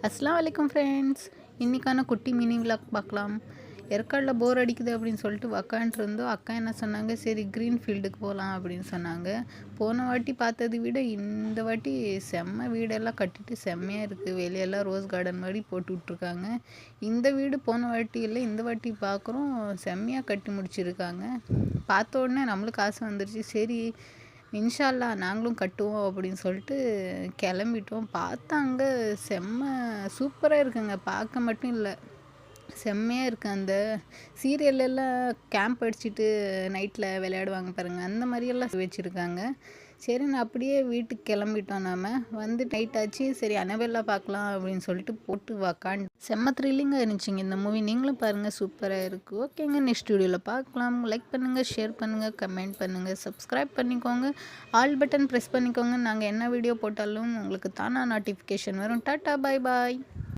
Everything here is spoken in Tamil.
அஸ்ஸலாமு அலைக்கும் ஃப்ரெண்ட்ஸ். இன்றைக்கான குட்டி மினி விலாக் பார்க்கலாம். ஏற்காடில் போர் அடிக்குது அப்படின்னு சொல்லிட்டு உக்காண்ட்ருந்தோம். அக்கா என்ன சொன்னாங்க, சரி க்ரீன் ஃபீல்டுக்கு போகலாம் அப்படின்னு சொன்னாங்க. போன வாட்டி பார்த்ததை விட இந்த வாட்டி செம்ம வீடெல்லாம் கட்டிட்டு செம்மையாக இருக்குது. வெளியெல்லாம் ரோஸ் கார்டன் மாதிரி போட்டு விட்ருக்காங்க. இந்த வீடு போன வாட்டி இல்லை, இந்த வாட்டி பார்க்குறோம் செம்மையாக கட்டி முடிச்சிருக்காங்க. பார்த்த உடனே நம்மளுக்கு ஆசை வந்துருச்சு. சரி இன்ஷா அல்லாஹ் நாங்களும் கட்டுவோம் அப்படின்னு சொல்லிட்டு கிளம்பிட்டோம். பார்த்தா அங்கே செம்ம சூப்பராக இருக்குங்க. பார்க்க மட்டும் இல்லை, செம்மையாக இருக்குது. அந்த சீரியல்லாம் கேம்ப் அடிச்சுட்டு நைட்டில் விளையாடுவாங்க பாருங்கள், அந்த மாதிரியெல்லாம் வச்சுருக்காங்க. சரி நான் அப்படியே வீட்டுக்கு கிளம்பிட்டோம். நாம் வந்து நைட் ஆச்சு. சரி அனபெல்லா பார்க்கலாம் அப்படின்னு சொல்லிட்டு போட்டு உக்காந்து செம்ம த்ரில்லிங்காக இருந்துச்சுங்க இந்த மூவி. நீங்களும் பாருங்கள், சூப்பராக இருக்குது. ஓகேங்க, நெக்ஸ்ட் வீடியோவில் பார்க்கலாம். லைக் பண்ணுங்கள், ஷேர் பண்ணுங்கள், கமெண்ட் பண்ணுங்கள், சப்ஸ்கிரைப் பண்ணிக்கோங்க, ஆல் பட்டன் ப்ரெஸ் பண்ணிக்கோங்க. நாங்கள் என்ன வீடியோ போட்டாலும் உங்களுக்கு தானா நோட்டிஃபிகேஷன் வரும். டாட்டா, பாய் பாய்.